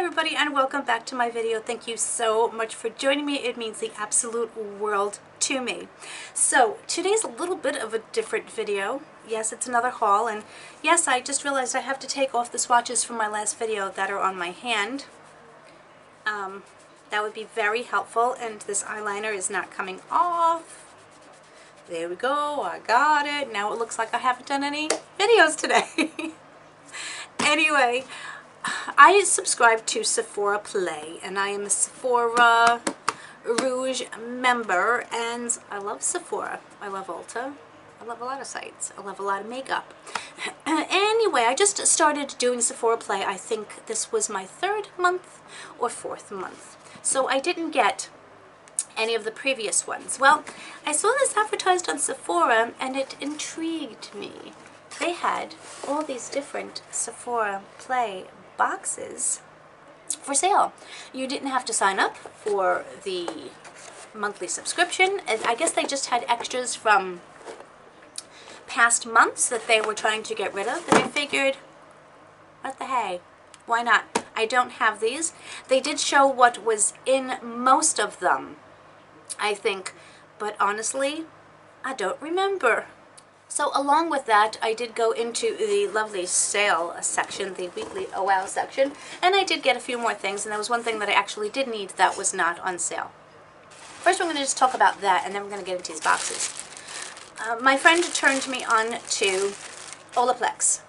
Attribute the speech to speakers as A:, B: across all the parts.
A: everybody, and welcome back to my video. Thank you so much for joining me. It means the absolute world to me. So today's a little bit of a different video. Yes, it's another haul, and yes, I just realized I have to take off the swatches from my last video that are on my hand. That would be very helpful, and this eyeliner is not coming off. There we go, I got it. Now it looks like I haven't done any videos today. Anyway, I subscribe to Sephora Play, and I am a Sephora Rouge member, and I love Sephora. I love Ulta. I love a lot of sites. I love a lot of makeup. Anyway, I just started doing Sephora Play. I think this was my 3rd month or 4th month. So I didn't get any of the previous ones. Well, I saw this advertised on Sephora, and it intrigued me. They had all these different Sephora Play boxes for sale. You didn't have to sign up for the monthly subscription. I guess they just had extras from past months that they were trying to get rid of, and I figured, what the hey, why not? I don't have these. They did show what was in most of them, I think, but honestly, I don't remember. So along with that, I did go into the lovely sale section, the weekly oh wow section, and I did get a few more things, and there was one thing that I actually did need that was not on sale. First, we're going to just talk about that, and then we're going to get into these boxes. My friend turned me on to Olaplex.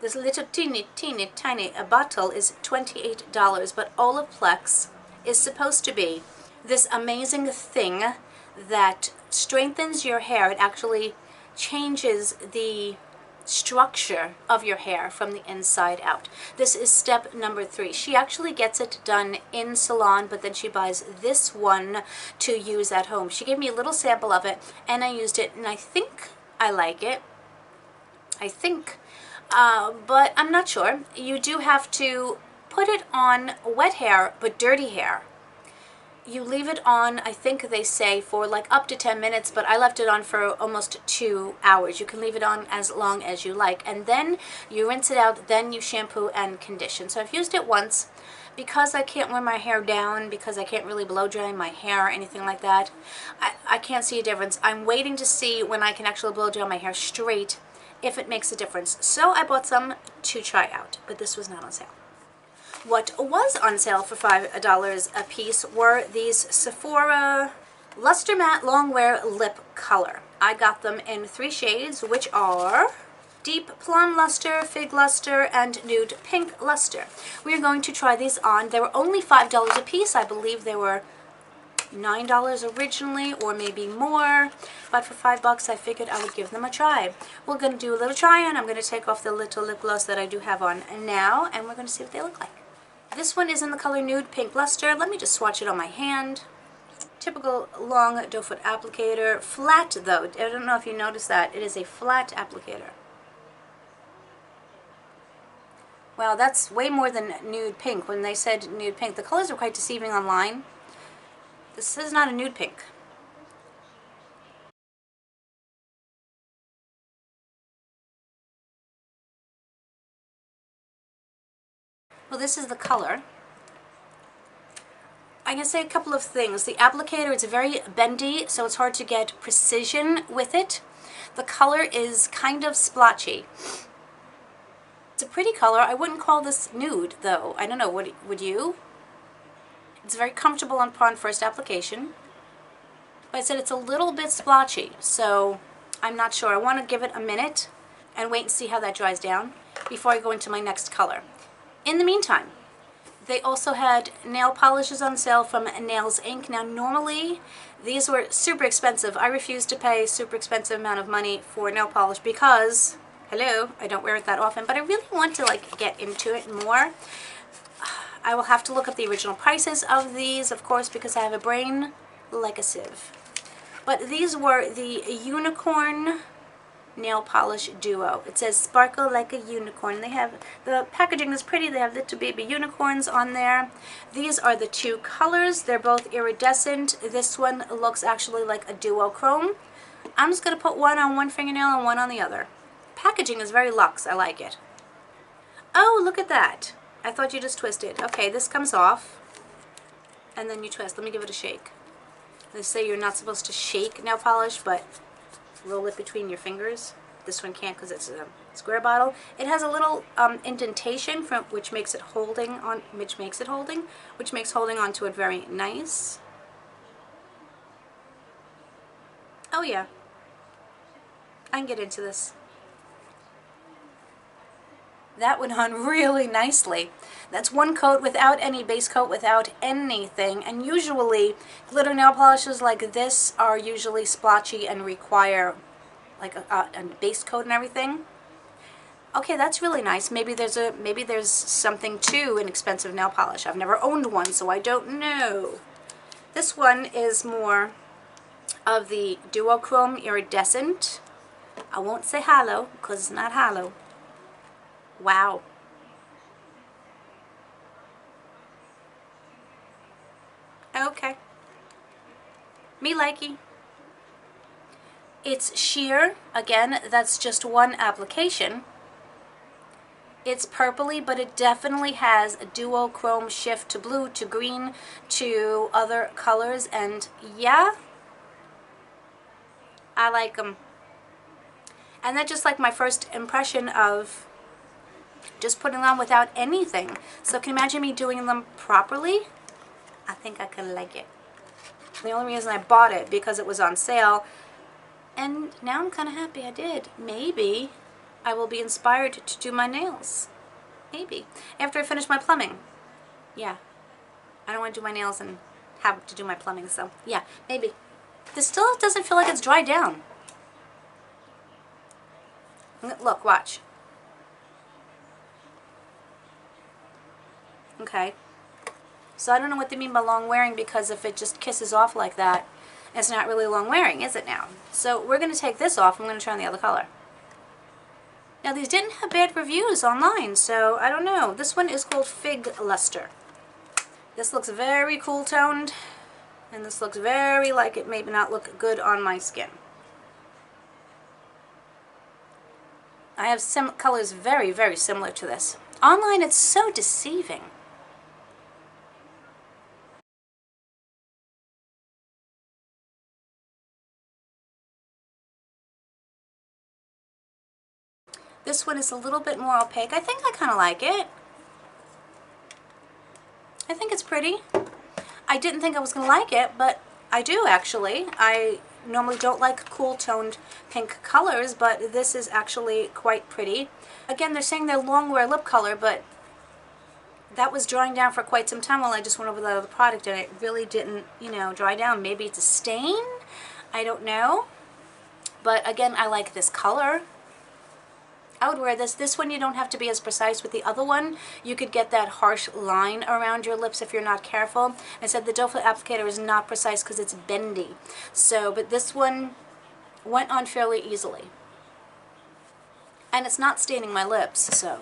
A: This little teeny tiny bottle is $28, but Olaplex is supposed to be this amazing thing that strengthens your hair. It actually changes the structure of your hair from the inside out. This is step number 3. She actually gets it done in salon, but then she buys this one to use at home. She gave me a little sample of it, and I used it, and I think I like it. I think, but I'm not sure. You do have to put it on wet hair, but dirty hair. You leave it on, I think they say, for like up to 10 minutes, but I left it on for almost 2 hours. You can leave it on as long as you like, and then you rinse it out, then you shampoo and condition. So I've used it once. Because I can't wear my hair down, because I can't really blow dry my hair or anything like that, I can't see a difference. I'm waiting to see when I can actually blow dry my hair straight, if it makes a difference. So I bought some to try out, but this was not on sale. What was on sale for $5 a piece were these Sephora Luster Matte Longwear Lip Color. I got them in 3 shades, which are Deep Plum Luster, Fig Luster, and Nude Pink Luster. We are going to try these on. They were only $5 a piece. I believe they were $9 originally, or maybe more, but for $5 I figured I would give them a try. We're going to do a little try on. I'm going to take off the little lip gloss that I do have on now, and we're going to see what they look like. This one is in the color Nude Pink Luster. Let me just swatch it on my hand. Typical long doe foot applicator. Flat though. I don't know if you noticed that. It is a flat applicator. Wow, that's way more than nude pink. When they said nude pink, the colors are quite deceiving online. This is not a nude pink. Well, this is the color. I can say a couple of things. The applicator is very bendy, so it's hard to get precision with it. The color is kind of splotchy. It's a pretty color. I wouldn't call this nude, though. I don't know, would you? It's very comfortable upon first application. But I said it's a little bit splotchy, so I'm not sure. I want to give it a minute and wait and see how that dries down before I go into my next color. In the meantime, they also had nail polishes on sale from Nails Inc. Now, normally, these were super expensive. I refuse to pay a super expensive amount of money for nail polish because, hello, I don't wear it that often, but I really want to like get into it more. I will have to look up the original prices of these, of course, because I have a brain like a sieve. But these were the Unicorn Nail Polish Duo. It says sparkle like a unicorn. They have, the packaging is pretty. They have little baby unicorns on there. These are the 2 colors. They're both iridescent. This one looks actually like a duochrome. I'm just going to put one on one fingernail and one on the other. Packaging is very luxe. I like it. Oh, look at that. I thought you just twisted. Okay, this comes off, and then you twist. Let me give it a shake. They say you're not supposed to shake nail polish, but roll it between your fingers. This one can't because it's a square bottle. It has a little indentation which makes holding onto it very nice. Oh yeah, I can get into this. That went on really nicely. That's one coat without any base coat, without anything. And usually glitter nail polishes like this are usually splotchy and require like a base coat and everything. Okay, that's really nice. Maybe there's something to an expensive nail polish. I've never owned one, so I don't know. This one is more of the duochrome iridescent. I won't say hollow because it's not hollow. Wow. Okay. Me likey. It's sheer. Again, that's just one application. It's purpley, but it definitely has a duochrome shift to blue, to green, to other colors. And yeah, I like them. And that's just like my first impression of just putting them on without anything. So can you imagine me doing them properly? I think I could like it. The only reason I bought it because it was on sale. And now I'm kind of happy I did. Maybe I will be inspired to do my nails. Maybe. After I finish my plumbing. Yeah. I don't want to do my nails and have to do my plumbing, so yeah, maybe. This still doesn't feel like it's dried down. Look, watch. Okay. So I don't know what they mean by long wearing, because if it just kisses off like that, it's not really long wearing, is it now? So we're going to take this off. I'm going to try on the other color. Now these didn't have bad reviews online, so I don't know. This one is called Fig Luster. This looks very cool toned, and this looks very like it may not look good on my skin. I have some colors very, very similar to this. Online it's so deceiving. This one is a little bit more opaque. I think I kind of like it. I think it's pretty. I didn't think I was going to like it, but I do actually. I normally don't like cool toned pink colors, but this is actually quite pretty. Again, they're saying they're long wear lip color, but that was drying down for quite some time while I just went over that other product, and it really didn't, you know, dry down. Maybe it's a stain? I don't know. But again, I like this color. I would wear this. This one you don't have to be as precise with. The other one, you could get that harsh line around your lips if you're not careful. I said the doe foot applicator is not precise because it's bendy. So, but this one went on fairly easily. And it's not staining my lips, so.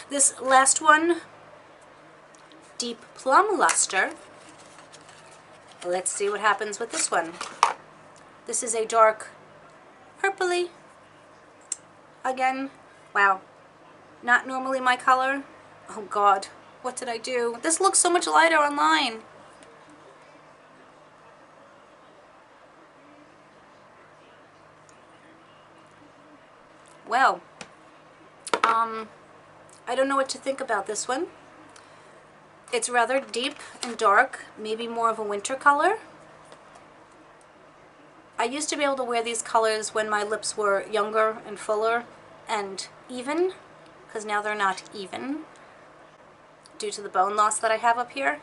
A: This last one, Deep Plum Luster. Let's see what happens with this one. This is a dark purpley. Again, wow, not normally my color. Oh God, what did I do? This looks so much lighter online. Well, I don't know what to think about this one. It's rather deep and dark, maybe more of a winter color. I used to be able to wear these colors when my lips were younger and fuller and even, because now they're not even due to the bone loss that I have up here.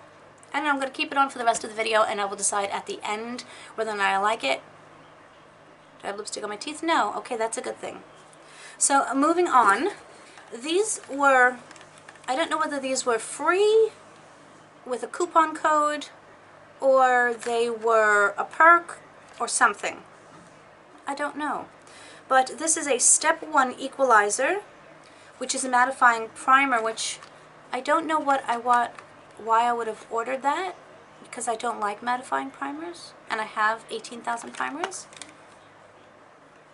A: And I'm going to keep it on for the rest of the video, and I will decide at the end whether or not I like it. Do I have lipstick on my teeth? No. Okay, that's a good thing. So moving on, these were, I don't know whether these were free with a coupon code or they were a perk or something. I don't know. But this is a Step 1 Equalizer, which is a mattifying primer, which I don't know why I would have ordered that, because I don't like mattifying primers, and I have 18,000 primers.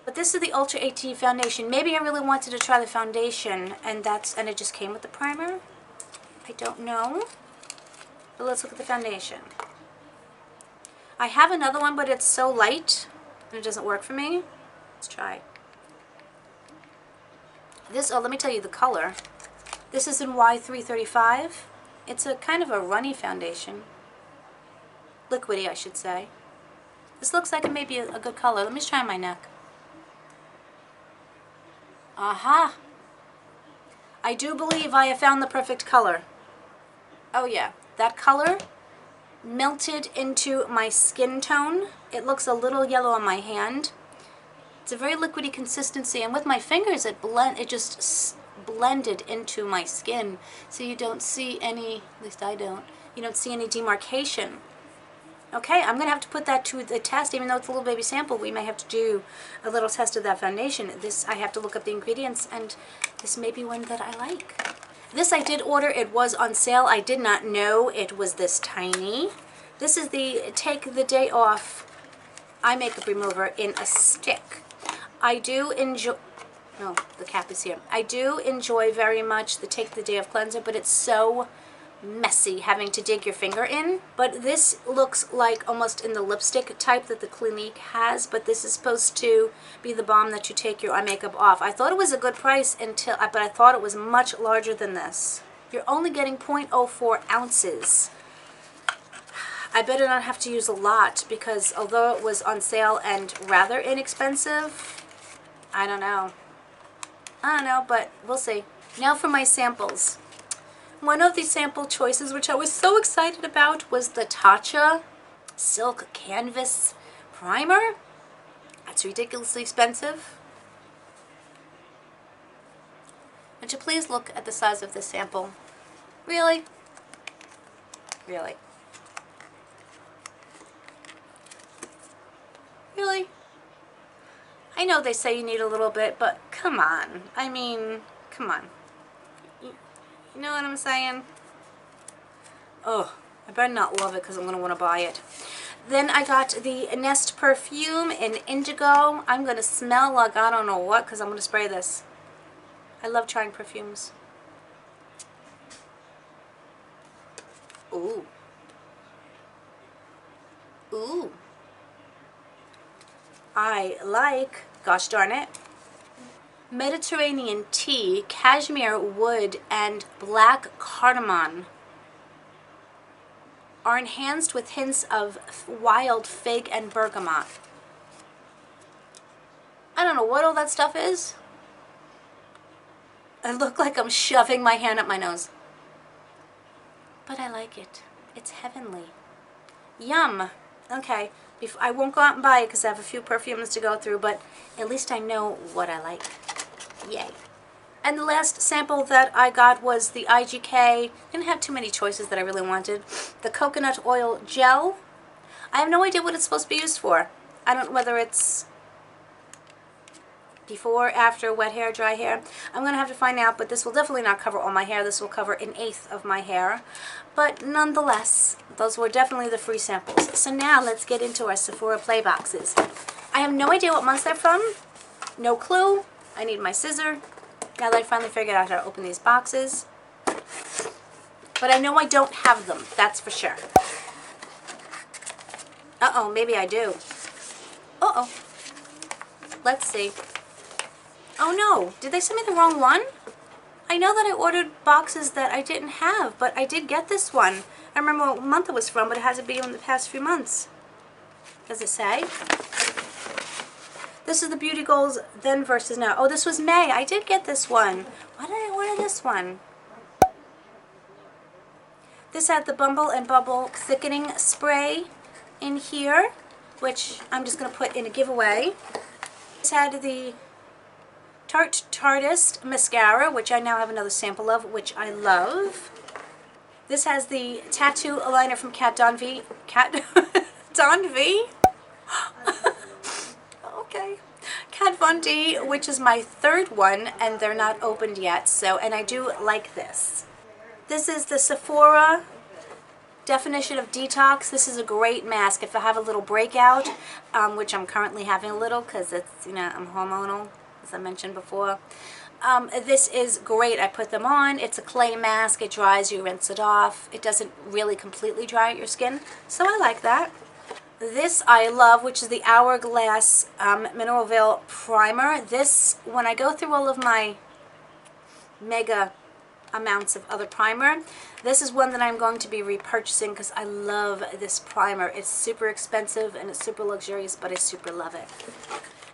A: But this is the Ultra 18 foundation. Maybe I really wanted to try the foundation, and it just came with the primer. I don't know. But let's look at the foundation. I have another one, but it's so light and it doesn't work for me. Let's try. This, oh, let me tell you the color. This is in Y335. It's a kind of a runny foundation. Liquidy, I should say. This looks like it may be a good color. Let me try on my neck. Aha! I do believe I have found the perfect color. Oh yeah, that color melted into my skin tone. It looks a little yellow on my hand. It's a very liquidy consistency, and with my fingers it just blended into my skin, so you don't see any, at least I don't, you don't see any demarcation. Okay, I'm going to have to put that to the test. Even though it's a little baby sample, we may have to do a little test of that foundation. This, I have to look up the ingredients, and this may be one that I like. This I did order. It was on sale. I did not know it was this tiny. This is the Take the Day Off Eye Makeup Remover in a stick. I do enjoy... No, the cap is here. I do enjoy very much the Take the Day Off cleanser, but it's so messy having to dig your finger in. But this looks like almost in the lipstick type that the Clinique has, but this is supposed to be the balm that you take your eye makeup off. I thought it was a good price but I thought it was much larger than this. You're only getting 0.04 ounces. I better not have to use a lot, because although it was on sale and rather inexpensive, I don't know, but we'll see. Now for my samples. One of the sample choices, which I was so excited about, was the Tatcha Silk Canvas Primer. That's ridiculously expensive. Would you please look at the size of this sample? Really? Really? Really? I know they say you need a little bit, but come on. I mean, come on. You know what I'm saying? Oh, I better not love it, because I'm going to want to buy it. Then I got the Nest perfume in Indigo. I'm going to smell like I don't know what, because I'm going to spray this. I love trying perfumes. Ooh. Ooh. I like, gosh darn it, Mediterranean tea, cashmere wood, and black cardamom are enhanced with hints of wild fig and bergamot. I don't know what all that stuff is. I look like I'm shoving my hand up my nose. But I like it. It's heavenly. Yum. Okay. I won't go out and buy it because I have a few perfumes to go through, but at least I know what I like. Yay. And the last sample that I got was the IGK. Didn't have too many choices that I really wanted. The coconut oil gel. I have no idea what it's supposed to be used for. I don't know whether it's before, after, wet hair, dry hair. I'm going to have to find out, but this will definitely not cover all my hair. This will cover 1/8 of my hair. But nonetheless, those were definitely the free samples. So now let's get into our Sephora Play boxes. I have no idea what months they're from. No clue. I need my scissor. Now that I finally figured out how to open these boxes. But I know I don't have them. That's for sure. Uh-oh, maybe I do. Uh-oh. Let's see. Oh no, did they send me the wrong one? I know that I ordered boxes that I didn't have, but I did get this one. I remember what month it was from, but it hasn't been in the past few months. Does it say? This is the Beauty Goals Then versus Now. Oh, this was May. I did get this one. Why did I order this one? This had the Bumble and Bubble Thickening Spray in here, which I'm just going to put in a giveaway. This had the Tartist Mascara, which I now have another sample of, which I love. This has the Tattoo Aligner from Kat Von V. Okay. Kat Von D, which is my third one, and they're not opened yet, so, and I do like this. This is the Sephora Definition of Detox. This is a great mask if I have a little breakout, which I'm currently having a little because it's, you know, I'm hormonal, as I mentioned before. This is great. I put them on. It's a clay mask. It dries, you rinse it off. It doesn't really completely dry out your skin, so I like that. This I love, which is the Hourglass Mineral Veil Primer. This, when I go through all of my mega amounts of other primer, this is one that I'm going to be repurchasing because I love this primer. It's super expensive and it's super luxurious, but I super love it.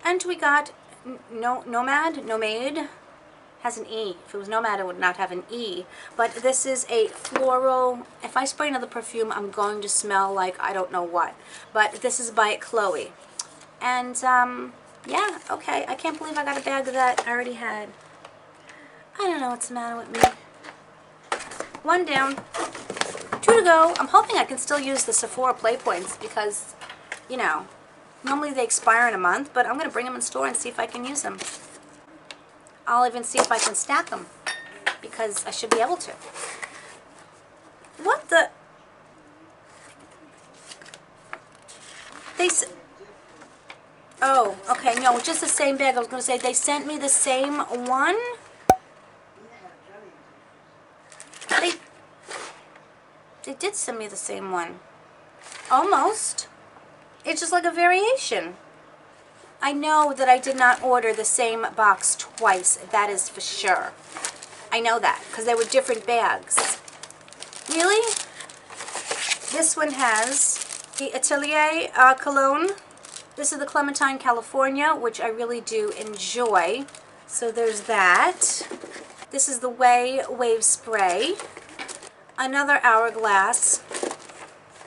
A: And we got Nomade, has an E. If it was Nomad, it would not have an E. But this is a floral. If I spray another perfume, I'm going to smell like I don't know what. But this is by Chloe. And, yeah, okay. I can't believe I got a bag of that I already had. I don't know what's the matter with me. One down, 2 to go. I'm hoping I can still use the Sephora Play Points because, you know, normally they expire in a month, but I'm going to bring them in store and see if I can use them. I'll even see if I can stack them because I should be able to. What the? Oh, okay, no, just the same bag. I was going to say they sent me the same one. They did send me the same one. Almost. It's just like a variation. I know that I did not order the same box twice. That is for sure. I know that because they were different bags. Really? This one has the Atelier Cologne. This is the Clementine, California, which I really do enjoy. So there's that. This is the Wave Spray. Another Hourglass.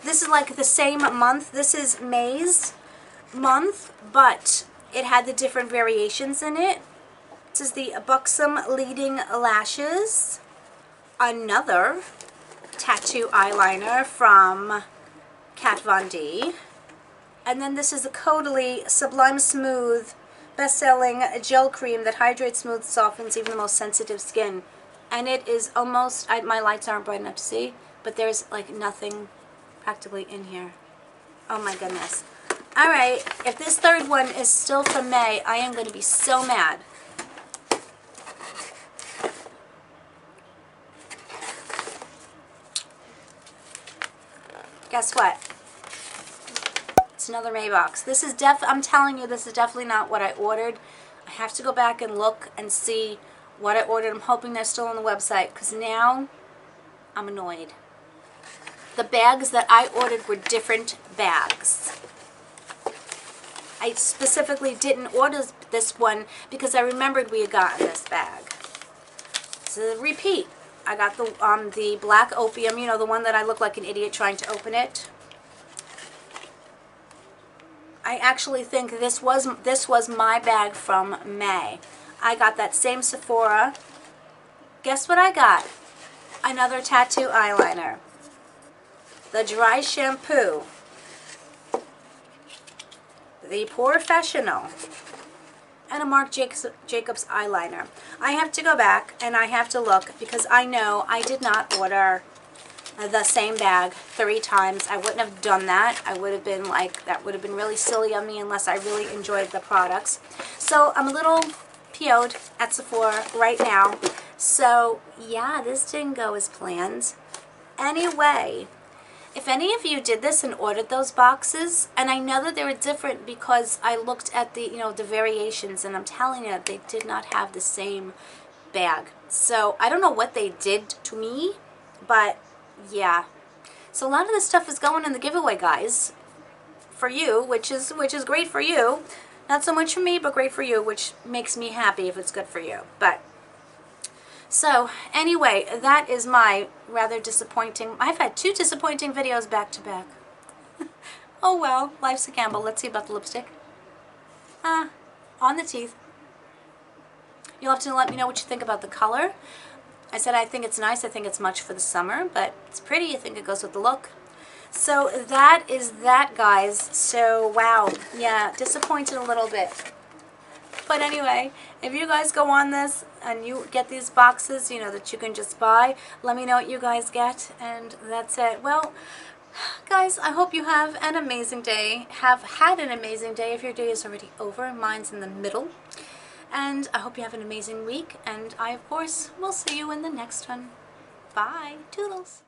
A: This is like the same month. This is May's month, but it had the different variations in it. This is the Buxom Leading Lashes. Another tattoo eyeliner from Kat Von D. And then this is the Caudalie Sublime Smooth best-selling gel cream that hydrates, smooths, softens even the most sensitive skin. And it is almost, my lights aren't bright enough to see, but there's like nothing practically in here. Oh my goodness. Alright, if this third one is still from May, I am going to be so mad. Guess what? It's another May box. This is I'm telling you, this is definitely not what I ordered. I have to go back and look and see what I ordered. I'm hoping they're still on the website because now I'm annoyed. The bags that I ordered were different bags. I specifically didn't order this one because I remembered we had gotten this bag. So repeat. I got the black opium, you know, the one that I look like an idiot trying to open it. I actually think this was my bag from May. I got that same Sephora. Guess what I got? Another tattoo eyeliner. The Dry Shampoo. The Professional. And a Marc Jacobs eyeliner. I have to go back and I have to look because I know I did not order the same bag 3 times. I wouldn't have done that. I would have been like, that would have been really silly of me unless I really enjoyed the products. So I'm a little PO'd at Sephora right now. So yeah, this didn't go as planned. Anyway, if any of you did this and ordered those boxes, and I know that they were different because I looked at the, you know, the variations, and I'm telling you, they did not have the same bag. So I don't know what they did to me, but yeah. So a lot of this stuff is going in the giveaway, guys, for you, which is great for you. Not so much for me, but great for you, which makes me happy if it's good for you. But so anyway, that is my rather disappointing. I've had 2 disappointing videos back to back. Oh well, life's a gamble. Let's see about the lipstick. On the teeth. You'll have to let me know what you think about the color. I said I think it's nice. I think it's much for the summer, but it's pretty. I think it goes with the look. So that is that, guys. So wow, yeah, disappointed a little bit. But anyway, if you guys go on this and you get these boxes, you know, that you can just buy, let me know what you guys get, and that's it. Well, guys, I hope you have an amazing day. Have had an amazing day if your day is already over. Mine's in the middle. And I hope you have an amazing week, and I, of course, will see you in the next one. Bye. Toodles.